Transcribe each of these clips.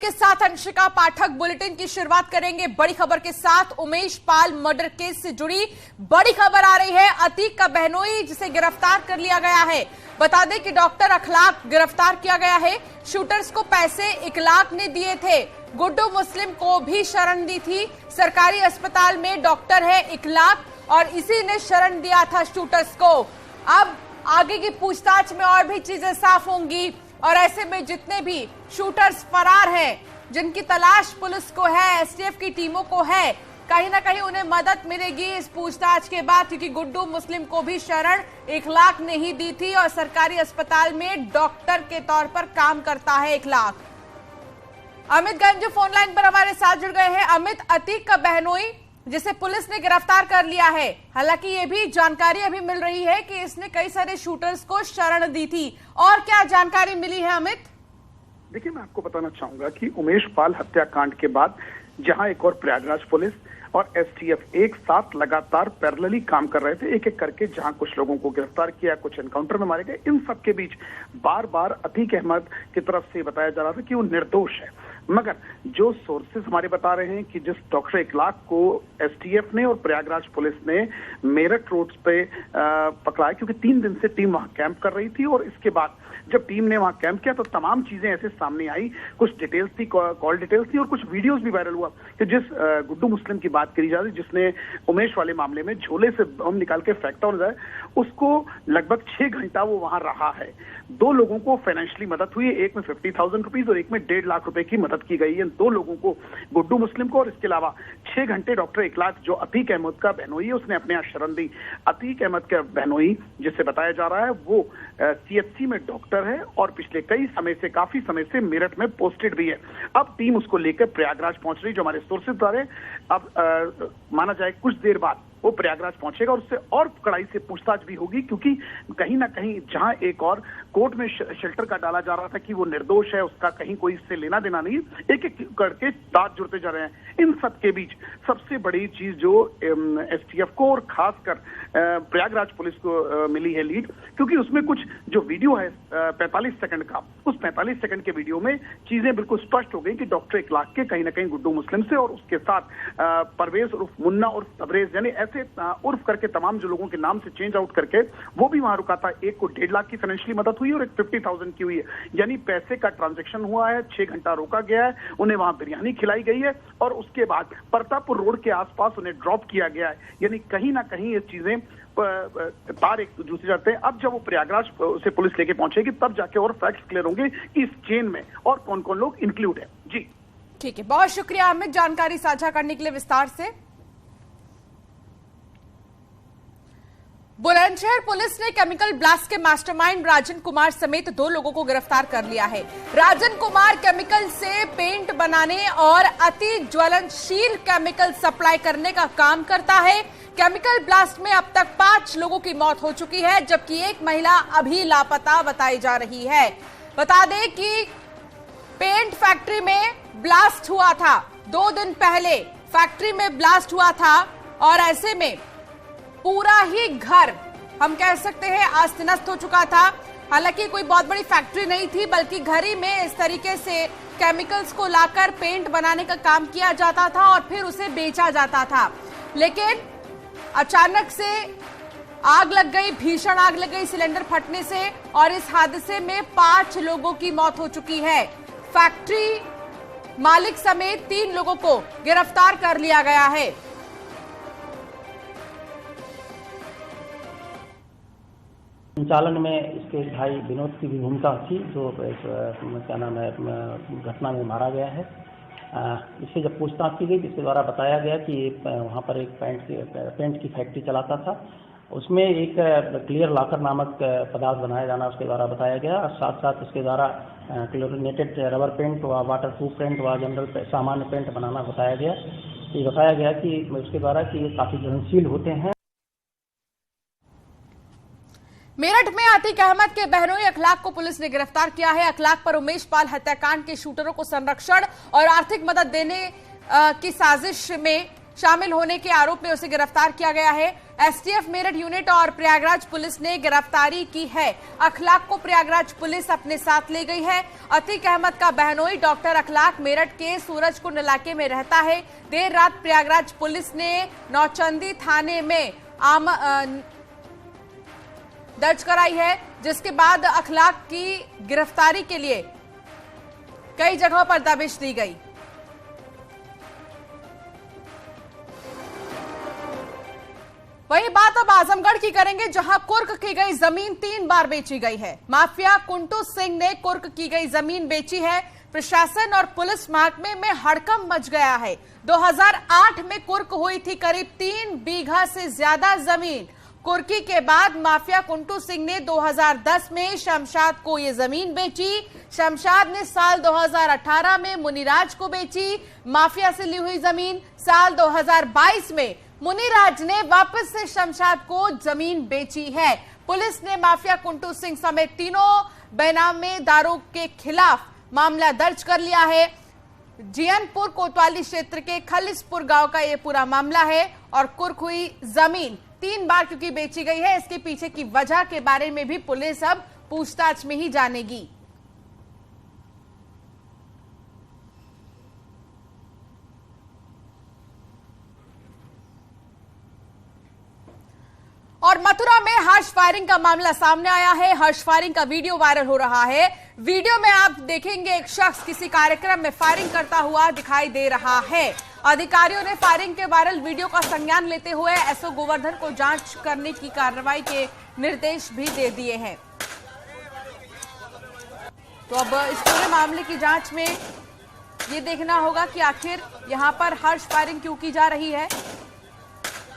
के साथ अंशिका पाठक बुलेटिन की शुरुआत करेंगे बड़ी खबर के साथ। उमेश पाल मर्डर केस से जुड़ी बड़ी खबर आ रही है। अतीक का बहनोई जिसे गिरफ्तार कर लिया गया है। बता दें कि डॉक्टर अखलाक गिरफ्तार किया गया है। शूटर्स को पैसे 1 लाख ने दिए थे। गुड्डू मुस्लिम को भी शरण दी थी। सरकारी अस्पताल में डॉक्टर है इखलाक और इसी ने शरण दिया था शूटर्स को। अब आगे की पूछताछ में और भी चीजें साफ होंगी और ऐसे में जितने भी शूटर्स फरार हैं, जिनकी तलाश पुलिस को है, एसटीएफ की टीमों को है, कहीं ना कहीं उन्हें मदद मिलेगी इस पूछताछ के बाद, क्योंकि गुड्डू मुस्लिम को भी शरण इखलाक ने ही दी थी और सरकारी अस्पताल में डॉक्टर के तौर पर काम करता है इखलाक। अमित गंज फोन लाइन पर हमारे साथ जुड़ गए हैं। अमित, अतीक का बहनोई जिसे पुलिस ने गिरफ्तार कर लिया है, हालांकि ये भी जानकारी अभी मिल रही है कि इसने कई सारे शूटर्स को शरण दी थी, और क्या जानकारी मिली है अमित? देखिए, मैं आपको बताना चाहूंगा कि उमेश पाल हत्याकांड के बाद जहां एक और प्रयागराज पुलिस और एसटीएफ एक साथ लगातार पैरेलली काम कर रहे थे, एक एक करके जहां कुछ लोगों को गिरफ्तार किया, कुछ एनकाउंटर में मारे गए, इन सब के बीच बार बार अतीक अहमद की तरफ से बताया जा रहा था कि वो निर्दोष है। मगर जो सोर्सेस हमारे बता रहे हैं कि जिस डॉक्टर इखलाक को एसटीएफ ने और प्रयागराज पुलिस ने मेरठ रोड पे पकड़ा, क्योंकि 3 दिन से टीम वहां कैंप कर रही थी और इसके बाद जब टीम ने वहां कैंप किया तो तमाम चीजें ऐसे सामने आई। कुछ डिटेल्स थी, कॉल डिटेल्स थी और कुछ वीडियोस भी वायरल हुआ कि जिस गुड्डू मुस्लिम की बात करी जा रही, जिसने उमेश वाले मामले में झोले से बम निकाल के फेंकता हो जाए, उसको लगभग 6 घंटा वो वहां रहा है। 2 लोगों को फाइनेंशियली मदद हुई है, एक में 50,000 रुपीज और एक में 1.5 लाख रुपए की मदद की गई है। 2 लोगों को, गुड्डू मुस्लिम को, और इसके अलावा 6 घंटे डॉक्टर इखलाक जो अतीक अहमद का बहनोई है उसने अपने यहाँ शरण दी। अतीक अहमद का बहनोई जिसे बताया जा रहा है वो सीएचसी में डॉक्टर है और पिछले काफी समय से मेरठ में पोस्टेड भी है। अब टीम उसको लेकर प्रयागराज पहुंच रही, जो हमारे सोर्सेज द्वारा अब माना जाए कुछ देर बाद वो प्रयागराज पहुंचेगा और उससे और कड़ाई से पूछताछ भी होगी, क्योंकि कहीं ना कहीं जहां एक और कोर्ट में शेल्टर का डाला जा रहा था कि वो निर्दोष है, उसका कहीं कोई इससे लेना देना नहीं, एक एक करके दांत जुड़ते जा रहे हैं। इन सब के बीच सबसे बड़ी चीज जो एसटीएफ को और खासकर प्रयागराज पुलिस को मिली है लीड, क्योंकि उसमें कुछ जो वीडियो है 45 सेकंड का, उस 45 सेकंड के वीडियो में चीजें बिल्कुल स्पष्ट हो गई कि डॉक्टर इखलाक के कहीं ना कहीं गुड्डू मुस्लिम से और उसके साथ परवेज उर्फ मुन्ना उर्फ तबरेज, यानी ऐसे उर्फ करके तमाम जो लोगों के नाम से चेंज आउट करके वो भी वहां रुका था। एक को 1.5 लाख की फाइनेंशियली मदद हुई और एक 50,000 की हुई है, यानी पैसे का ट्रांजैक्शन हुआ है। 6 घंटा रोका गया है, उन्हें वहां बिरयानी खिलाई गई है और उसके बाद प्रतापपुर रोड के आसपास उन्हें ड्रॉप किया गया है। यानी कहीं ना कहीं ये चीजें तार एक दूसरे जाते हैं। अब जब वो प्रयागराज से पुलिस लेके पहुंचेगी तब जाके और फैक्ट्स क्लियर होंगे कि इस चेन में और कौन कौन लोग इंक्लूड है। जी ठीक है, बहुत शुक्रिया अमित जानकारी साझा करने के लिए विस्तार से। बुलंदशहर पुलिस ने केमिकल ब्लास्ट के मास्टरमाइंड राजन कुमार समेत 2 लोगों को गिरफ्तार कर लिया है। राजन कुमार केमिकल से पेंट बनाने और अति ज्वलनशील केमिकल सप्लाई करने का काम करता है। केमिकल ब्लास्ट में अब तक 5 लोगों की मौत हो चुकी है, जबकि एक महिला अभी लापता बताई जा रही है। बता दें कि पेंट फैक्ट्री में ब्लास्ट हुआ था 2 दिन पहले, फैक्ट्री में ब्लास्ट हुआ था और ऐसे में पूरा ही घर हम कह सकते हैं अस्त नस्त हो चुका था। हालांकि कोई बहुत बड़ी फैक्ट्री नहीं थी, बल्कि घर ही में इस तरीके से केमिकल्स को लाकर पेंट बनाने का काम किया जाता था और फिर उसे बेचा जाता था। लेकिन अचानक से आग लग गई, भीषण आग लग गई सिलेंडर फटने से और इस हादसे में 5 लोगों की मौत हो चुकी है। फैक्ट्री मालिक समेत 3 लोगों को गिरफ्तार कर लिया गया है। संचालन में इसके भाई विनोद की भी भूमिका थी, जो क्या नाम है घटना में मारा गया है। इससे जब पूछताछ की गई, जिसके द्वारा बताया गया कि वहाँ पर एक पेंट की फैक्ट्री चलाता था, उसमें एक क्लियर लॉकर नामक पदार्थ बनाया जाना उसके द्वारा बताया गया और साथ साथ उसके द्वारा क्लोरिनेटेड रबर पेंट व वाटर प्रूफ पेंट व जनरल सामान्य पेंट बनाना बताया गया। ये बताया गया कि उसके द्वारा कि ये काफ़ी ज्वलनशील होते हैं। मेरठ में अतीक अहमद के बहनोई अखलाक को पुलिस ने गिरफ्तार किया है। अखलाक पर उमेश पाल हत्याकांड के शूटरों को संरक्षण और आर्थिक मदद देने की साजिश में शामिल होने के आरोप में उसे गिरफ्तार किया गया है। एसटीएफ मेरठ यूनिट और प्रयागराज पुलिस ने गिरफ्तारी की है। अखलाक को प्रयागराज पुलिस अपने साथ ले गई है। अतीक अहमद का बहनोई डॉक्टर अखलाक मेरठ के सूरजकुंड इलाके में रहता है। देर रात प्रयागराज पुलिस ने नौचंदी थाने में दर्ज कराई है, जिसके बाद अखलाक की गिरफ्तारी के लिए कई जगहों पर दबिश दी गई। वही बात अब आजमगढ़ की करेंगे, जहां कुर्क की गई जमीन 3 बार बेची गई है। माफिया कुंटू सिंह ने कुर्क की गई जमीन बेची है। प्रशासन और पुलिस महकमे में हड़कंप मच गया है। 2008 में कुर्क हुई थी करीब 3 बीघा से ज्यादा जमीन। कुर्की के बाद माफिया कुंटू सिंह ने 2010 में शमशाद को ये जमीन बेची। शमशाद ने साल 2018 में मुनिराज को बेची। माफिया से ली हुई जमीन साल 2022 में मुनिराज ने वापस से शमशाद को जमीन बेची है। पुलिस ने माफिया कुंटू सिंह समेत तीनों बेनामेदारों के खिलाफ मामला दर्ज कर लिया है। जियनपुर कोतवाली क्षेत्र के खलिसपुर गांव का यह पूरा मामला है और कुर्क हुई जमीन 3 बार क्योंकि बेची गई है, इसके पीछे की वजह के बारे में भी पुलिस अब पूछताछ में ही जानेगी। और मथुरा में हर्ष फायरिंग का मामला सामने आया है। हर्ष फायरिंग का वीडियो वायरल हो रहा है। वीडियो में आप देखेंगे एक शख्स किसी कार्यक्रम में फायरिंग करता हुआ दिखाई दे रहा है। अधिकारियों ने फायरिंग के वायरल वीडियो का संज्ञान लेते हुए एसओ गोवर्धन को जांच करने की कार्रवाई के निर्देश भी दे दिए हैं। तो अब इस पूरे मामले की जांच में ये देखना होगा कि आखिर यहां पर हर्ष फायरिंग क्यों की जा रही है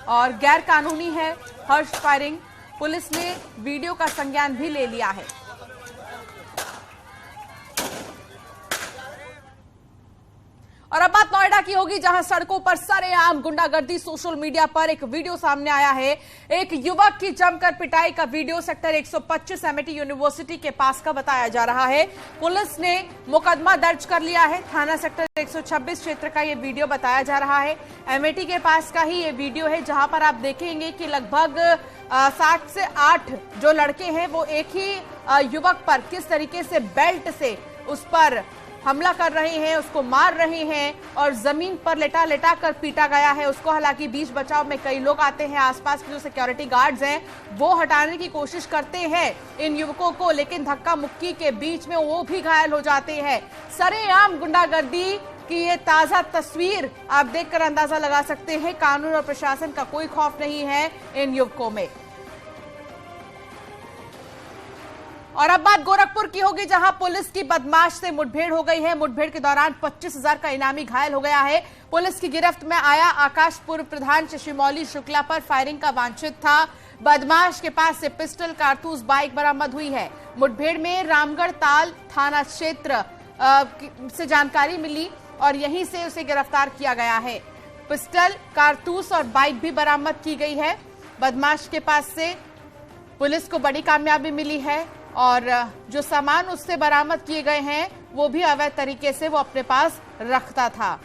और गैर कानूनी है हर्ष फायरिंग। पुलिस ने वीडियो का संज्ञान भी ले लिया है। और अब बात नोएडा की होगी, जहां सड़कों पर सरेआम गुंडागर्दी। सोशल मीडिया पर एक वीडियो सामने आया है। एक युवक की जमकर पिटाई का वीडियो सेक्टर 125 एमआईटी यूनिवर्सिटी के पास का बताया जा रहा है। पुलिस ने मुकदमा दर्ज कर लिया है। थाना सेक्टर 126 क्षेत्र का ये वीडियो बताया जा रहा है। एमआईटी के पास का ही ये वीडियो है, जहां पर आप देखेंगे कि लगभग 7 से 8 जो लड़के हैं वो एक ही युवक पर किस तरीके से बेल्ट से उस पर हमला कर रहे हैं, उसको मार रहे हैं और जमीन पर लेटा लेटा कर पीटा गया है उसको। हालांकि बीच बचाव में कई लोग आते हैं, आसपास के जो सिक्योरिटी गार्ड्स हैं वो हटाने की कोशिश करते हैं इन युवकों को, लेकिन धक्का मुक्की के बीच में वो भी घायल हो जाते हैं। सरेआम गुंडागर्दी की ये ताजा तस्वीर आप देखकर अंदाजा लगा सकते हैं। कानून और प्रशासन का कोई खौफ नहीं है इन युवकों में। और अब बात गोरखपुर की होगी, जहां पुलिस की बदमाश से मुठभेड़ हो गई है। मुठभेड़ के दौरान 25,000 का इनामी घायल हो गया है। पुलिस की गिरफ्त में आया आकाश पूर्व प्रधान शशिमौली शुक्ला पर फायरिंग का वांछित था। बदमाश के पास से पिस्टल, कारतूस, बाइक बरामद हुई है। मुठभेड़ में रामगढ़ ताल थाना क्षेत्र से जानकारी मिली और यहीं से उसे गिरफ्तार किया गया है। पिस्टल, कारतूस और बाइक भी बरामद की गई है। बदमाश के पास से पुलिस को बड़ी कामयाबी मिली है और जो सामान उससे बरामद किए गए हैं वो भी अवैध तरीके से वो अपने पास रखता था।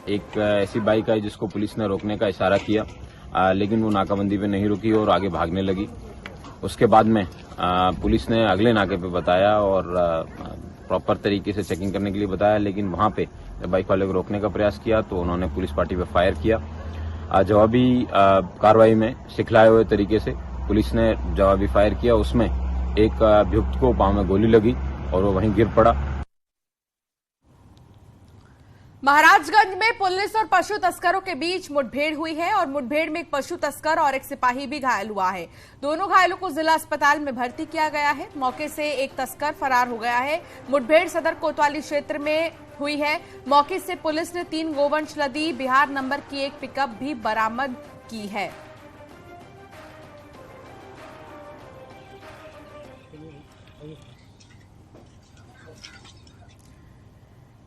एक ऐसी बाइक आई जिसको पुलिस ने रोकने का इशारा किया, लेकिन वो नाकाबंदी पे नहीं रुकी और आगे भागने लगी। उसके बाद में पुलिस ने अगले नाके पे बताया और प्रॉपर तरीके से चेकिंग करने के लिए बताया, लेकिन वहां पे बाइक वाले को रोकने का प्रयास किया तो उन्होंने पुलिस पार्टी पे फायर किया। जवाबी कार्रवाई में सिखलाए हुए तरीके से पुलिस ने जवाबी फायर किया। उसमें एक अभियुक्त को पांव में गोली लगी और वो वहीं गिर पड़ा। महाराजगंज में पुलिस और पशु तस्करों के बीच मुठभेड़ हुई है और मुठभेड़ में एक पशु तस्कर और एक सिपाही भी घायल हुआ है। दोनों घायलों को जिला अस्पताल में भर्ती किया गया है। मौके से एक तस्कर फरार हो गया है। मुठभेड़ सदर कोतवाली क्षेत्र में हुई है। मौके से पुलिस ने 3 गोवंश लदी बिहार नंबर की एक पिकअप भी बरामद की है।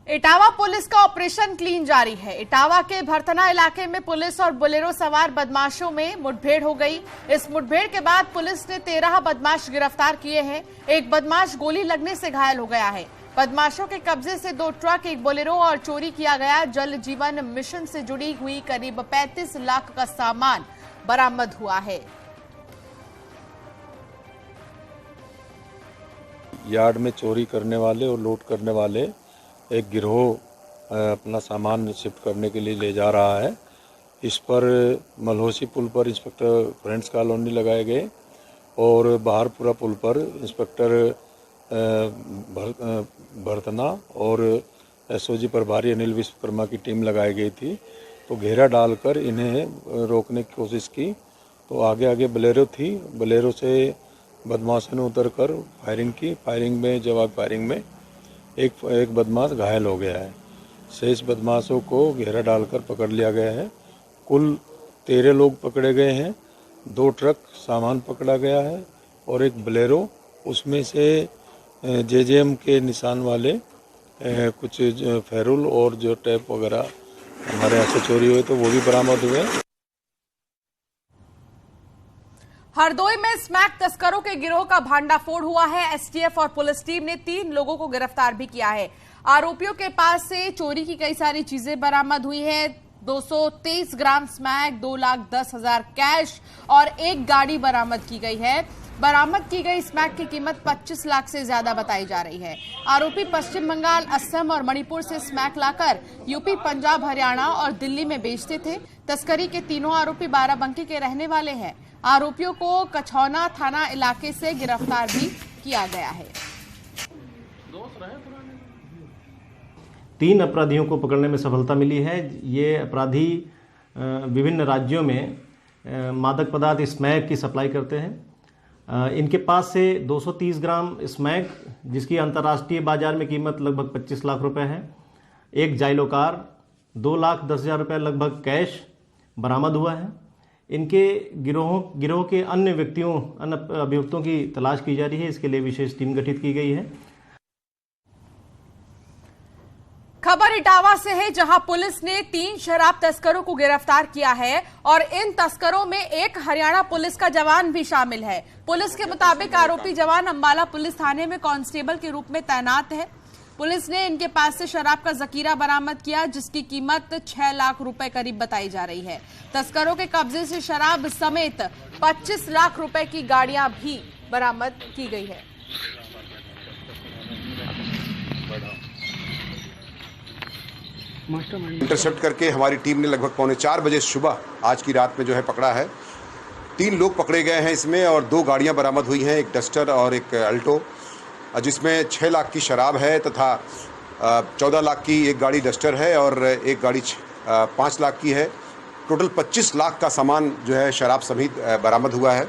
इटावा पुलिस का ऑपरेशन क्लीन जारी है। इटावा के भरतना इलाके में पुलिस और बोलेरो सवार बदमाशों में मुठभेड़ हो गई। इस मुठभेड़ के बाद पुलिस ने 13 बदमाश गिरफ्तार किए हैं। एक बदमाश गोली लगने से घायल हो गया है। बदमाशों के कब्जे से 2 ट्रक, 1 बोलेरो और चोरी किया गया जल जीवन मिशन से जुड़ी हुई करीब 35 लाख का सामान बरामद हुआ है। यार्ड में चोरी करने वाले और लूट करने वाले एक गिरोह अपना सामान शिफ्ट करने के लिए ले जा रहा है। इस पर मलहोसी पुल पर इंस्पेक्टर फ्रेंड्स कॉलोनी लगाए गए और बाहरपुरा पुल पर इंस्पेक्टर भरतना और एसओजी प्रभारी अनिल विश्वकर्मा की टीम लगाई गई थी। तो घेरा डालकर इन्हें रोकने की कोशिश की तो आगे बोलेरो थी, बोलेरो से बदमाशों ने उतरकर फायरिंग की। फायरिंग में जवाब फायरिंग में एक बदमाश घायल हो गया है। शेष बदमाशों को घेरा डालकर पकड़ लिया गया है। कुल 13 लोग पकड़े गए हैं। 2 ट्रक सामान पकड़ा गया है और एक बोलेरो, उसमें से जेजेएम के निशान वाले कुछ फेरुल और जो टैप वगैरह हमारे यहाँ से चोरी हुए तो वो भी बरामद हुए। हरदोई में स्मैक तस्करों के गिरोह का भांडाफोड़ हुआ है। एसटीएफ और पुलिस टीम ने 3 लोगों को गिरफ्तार भी किया है। आरोपियों के पास से चोरी की कई सारी चीजें बरामद हुई है। 223 ग्राम स्मैक, 2,10,000 कैश और 1 गाड़ी बरामद की गई है। बरामद की गई स्मैक की कीमत 25 लाख से ज्यादा बताई जा रही है। आरोपी पश्चिम बंगाल, असम और मणिपुर से स्मैक लाकर यूपी, पंजाब, हरियाणा और दिल्ली में बेचते थे। तस्करी के तीनों आरोपी बाराबंकी के रहने वाले हैं। आरोपियों को कछौना थाना इलाके से गिरफ्तार भी किया गया है। 3 अपराधियों को पकड़ने में सफलता मिली है। ये अपराधी विभिन्न राज्यों में मादक पदार्थ स्मैक की सप्लाई करते हैं। इनके पास से 230 ग्राम स्मैक, जिसकी अंतर्राष्ट्रीय बाजार में कीमत लगभग 25 लाख रुपए है, 1 जाइलो-कार, 2,10,000 रुपये लगभग कैश बरामद हुआ है। इनके गिरोह के अन्य अभियुक्तों की तलाश की जा रही है। इसके लिए विशेष टीम गठित की गई है। खबर इटावा से है, जहां पुलिस ने 3 शराब तस्करों को गिरफ्तार किया है और इन तस्करों में एक हरियाणा पुलिस का जवान भी शामिल है। पुलिस के मुताबिक आरोपी जवान अंबाला पुलिस थाने में कांस्टेबल के रूप में तैनात है। पुलिस ने इनके पास से शराब का जखीरा बरामद किया, जिसकी कीमत 6 लाख रुपए करीब बताई जा रही है। तस्करों के कब्जे से शराब समेत 25 लाख रुपए की गाड़ियां भी बरामद की गई है। इंटरसेप्ट करके हमारी टीम ने लगभग 3:45 बजे सुबह आज की रात में जो है पकड़ा है। 3 लोग पकड़े गए हैं इसमें और 2 गाड़ियां बरामद हुई हैं, एक डस्टर और एक अल्टो, जिसमें 6 लाख की शराब है तथा 14 लाख की एक गाड़ी डस्टर है और एक गाड़ी 5 लाख की है। टोटल 25 लाख का सामान जो है शराब समेत बरामद हुआ है।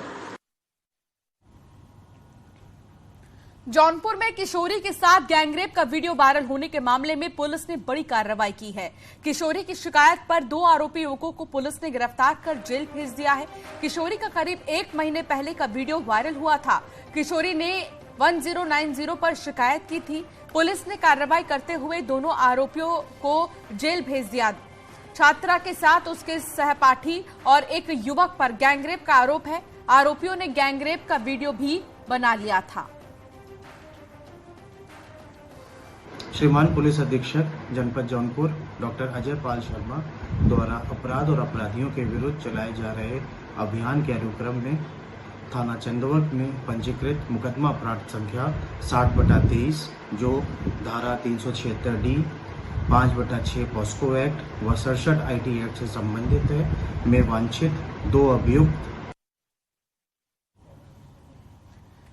जौनपुर में किशोरी के साथ गैंगरेप का वीडियो वायरल होने के मामले में पुलिस ने बड़ी कार्रवाई की है। किशोरी की शिकायत पर 2 आरोपी युवकों को पुलिस ने गिरफ्तार कर जेल भेज दिया है। किशोरी का करीब 1 महीने पहले का वीडियो वायरल हुआ था। किशोरी ने 1090 पर शिकायत की थी। पुलिस ने कार्रवाई करते हुए दोनों आरोपियों को जेल भेज दिया। छात्रा के साथ उसके सहपाठी और एक युवक पर गैंगरेप का आरोप है। आरोपियों ने गैंगरेप का वीडियो भी बना लिया था। श्रीमान पुलिस अधीक्षक जनपद जौनपुर डॉक्टर अजय पाल शर्मा द्वारा अपराध और अपराधियों के विरुद्ध चलाए जा रहे अभियान के अनुक्रम में थाना चंदवट में पंजीकृत मुकदमा अपराध संख्या 60/23 जो धारा 376D 5/6 पॉस्को एक्ट व 67 IT एक्ट से संबंधित है में वांछित 2 अभियुक्त।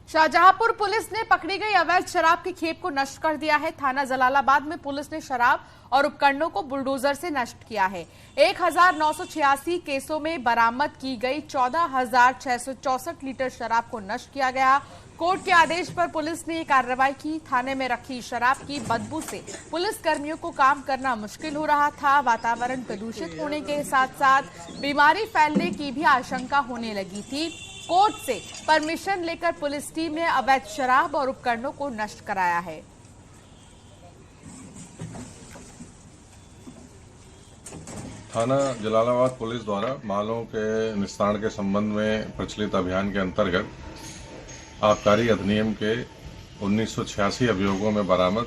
शाहजहांपुर पुलिस ने पकड़ी गई अवैध शराब की खेप को नष्ट कर दिया है। थाना जलालाबाद में पुलिस ने शराब और उपकरणों को बुलडोजर से नष्ट किया है। 1986 केसों में बरामद की गई 14,664 लीटर शराब को नष्ट किया गया। कोर्ट के आदेश पर पुलिस ने कार्रवाई की। थाने में रखी शराब की बदबू से पुलिस कर्मियों को काम करना मुश्किल हो रहा था। वातावरण प्रदूषित होने के साथ साथ बीमारी फैलने की भी आशंका होने लगी थी। कोर्ट से परमिशन लेकर पुलिस टीम ने अवैध शराब और उपकरणों को नष्ट कराया है। थाना जलालाबाद पुलिस द्वारा मालों के निस्तारण के संबंध में प्रचलित अभियान के अंतर्गत आबकारी अधिनियम के 1986 अभियोगों में बरामद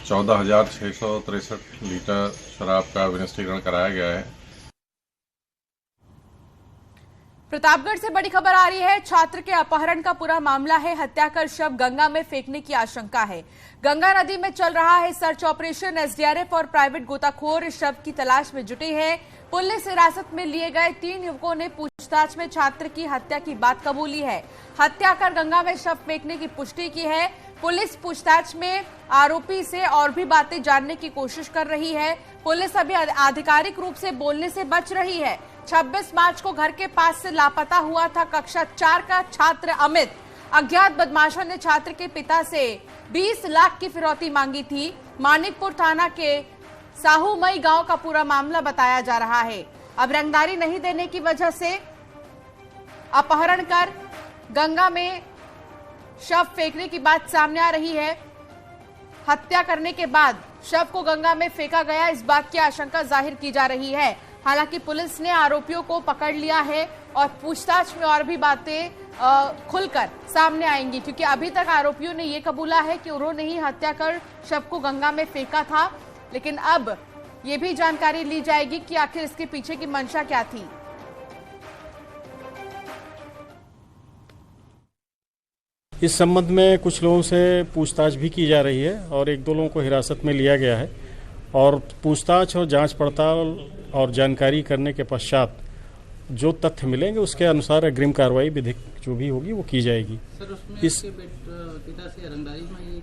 14,663 लीटर शराब का विनिष्टीकरण कराया गया है। प्रतापगढ़ से बड़ी खबर आ रही है। छात्र के अपहरण का पूरा मामला है। हत्या कर शव गंगा में फेंकने की आशंका है। गंगा नदी में चल रहा है सर्च ऑपरेशन। एसडीआरएफ और प्राइवेट गोताखोर शव की तलाश में जुटे हैं। पुलिस हिरासत में लिए गए 3 युवकों ने पूछताछ में छात्र की हत्या की बात कबूली है। हत्या कर गंगा में शव फेंकने की पुष्टि की है। पुलिस पूछताछ में आरोपी से और भी बातें जानने की कोशिश कर रही है। पुलिस अभी आधिकारिक रूप से बोलने से बच रही है। 26 मार्च को घर के पास से लापता हुआ था कक्षा 4 का छात्र अमित। अज्ञात बदमाशों ने छात्र के पिता से 20 लाख की फिरौती मांगी थी। मानिकपुर थाना के साहूमई गांव का पूरा मामला बताया जा रहा है। अब रंगदारी नहीं देने की वजह से अपहरण कर गंगा में शव फेंकने की बात सामने आ रही है। हत्या करने के बाद शव को गंगा में फेंका गया, इस बात की आशंका जाहिर की जा रही है। हालांकि पुलिस ने आरोपियों को पकड़ लिया है और पूछताछ में और भी बातें खुलकर सामने आएंगी, क्योंकि अभी तक आरोपियों ने यह कबूला है कि उन्होंने ही हत्या कर शव को गंगा में फेंका था। लेकिन अब ये भी जानकारी ली जाएगी कि आखिर इसके पीछे की मंशा क्या थी। इस संबंध में कुछ लोगों से पूछताछ भी की जा रही है और 1-2 लोगों को हिरासत में लिया गया है और पूछताछ और जांच पड़ताल और जानकारी करने के पश्चात जो तथ्य मिलेंगे उसके अनुसार अग्रिम कार्रवाई विधिक जो भी होगी वो की जाएगी। सर, उसमें इस पिता से रंगदारी में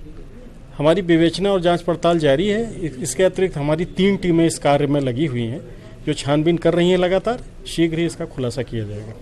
हमारी विवेचना और जांच पड़ताल जारी है। इसके अतिरिक्त हमारी 3 टीमें इस कार्य में लगी हुई हैं जो छानबीन कर रही हैं लगातार। शीघ्र ही इसका खुलासा किया जाएगा।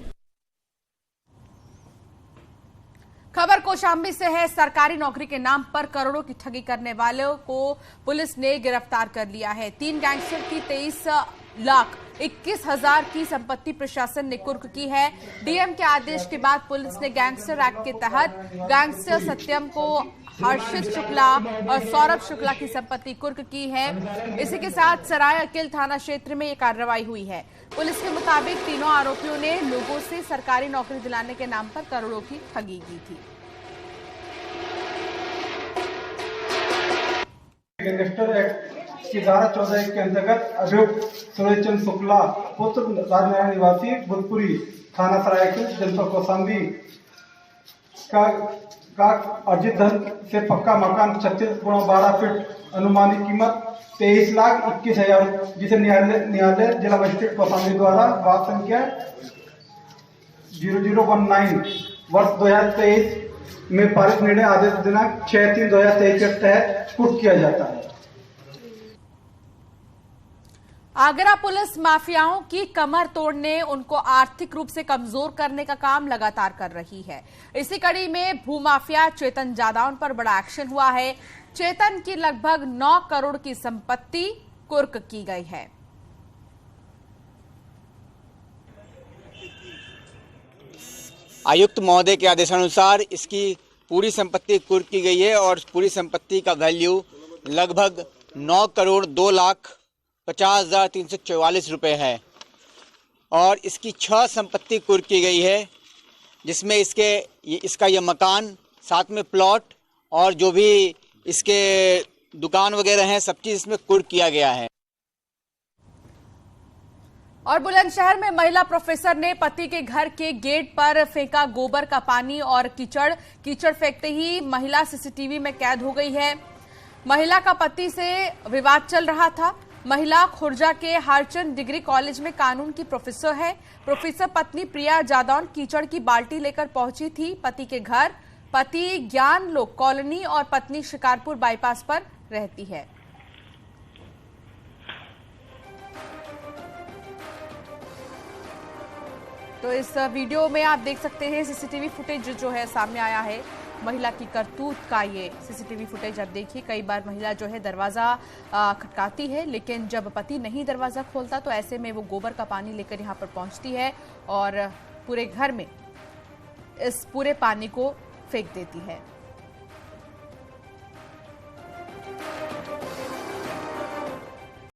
खबर कौशाम्बी से है। सरकारी नौकरी के नाम पर करोड़ों की ठगी करने वालों को पुलिस ने गिरफ्तार कर लिया है। 3 गैंगस्टर की 23,21,000 की संपत्ति प्रशासन ने कुर्क की है। डीएम के आदेश के बाद पुलिस ने गैंगस्टर एक्ट के तहत गैंगस्टर सत्यम को, हर्षित शुक्ला और सौरभ शुक्ला की संपत्ति कुर्क की है। इसी के साथ सराय अकिल थाना क्षेत्र में यह कार्रवाई हुई है। पुलिस के मुताबिक तीनों आरोपियों ने लोगों से सरकारी नौकरी दिलाने के नाम पर करोड़ों की ठगी की थी। गैंगस्टर एक्ट की धारा 14 के अंतर्गत अभियुक्त सूरज चंद्र शुक्ला पुत्र राजनारायण निवासी भूतपुरी थाना सरायकिल जनपद कौशाम्बी का अर्जित धन से पक्का मकान 36x12 फीट अनुमानित कीमत 23,21,000 जिसे न्यायालय जिला मजिस्ट्रेट कौशाम्बी द्वारा वाद संख्या 0019 वर्ष 2023 में पारित निर्णय आदेश दिनांक 6/3/2023 के तहत कुर्क किया जाता है। आगरा पुलिस माफियाओं की कमर तोड़ने, उनको आर्थिक रूप से कमजोर करने का काम लगातार कर रही है। इसी कड़ी में भूमाफिया चेतन जादौन पर बड़ा एक्शन हुआ है। चेतन की लगभग 9 करोड़ की संपत्ति कुर्क की गई है। आयुक्त महोदय के आदेशानुसार इसकी पूरी संपत्ति कुर्क की गई है और पूरी संपत्ति का वैल्यू लगभग 9,02,50,344 रुपए है और इसकी 6 संपत्ति कुर्क की गई है, जिसमें इसका ये मकान, साथ में प्लॉट और जो भी इसके दुकान वगैरह हैं, सब चीज इसमें कुर्क किया गया है। और बुलंदशहर में महिला प्रोफेसर ने पति के घर के गेट पर फेंका गोबर का पानी और कीचड़ फेंकते ही महिला सीसीटीवी में कैद हो गई है। महिला का पति से विवाद चल रहा था। महिला खुर्जा के हारचंद डिग्री कॉलेज में कानून की प्रोफेसर है। प्रोफेसर पत्नी प्रिया जादौन कीचड़ की बाल्टी लेकर पहुंची थी पति के घर। पति ज्ञान लोक कॉलोनी और पत्नी शिकारपुर बाईपास पर रहती है। तो इस वीडियो में आप देख सकते हैं सीसीटीवी फुटेज जो है सामने आया है। महिला की करतूत का ये सीसीटीवी फुटेज आप देखिए। कई बार महिला जो है दरवाजा खटकाती है, लेकिन जब पति नहीं दरवाजा खोलता तो ऐसे में वो गोबर का पानी लेकर यहाँ पर पहुँचती है और पूरे घर में इस पूरे पानी को फेंक देती है।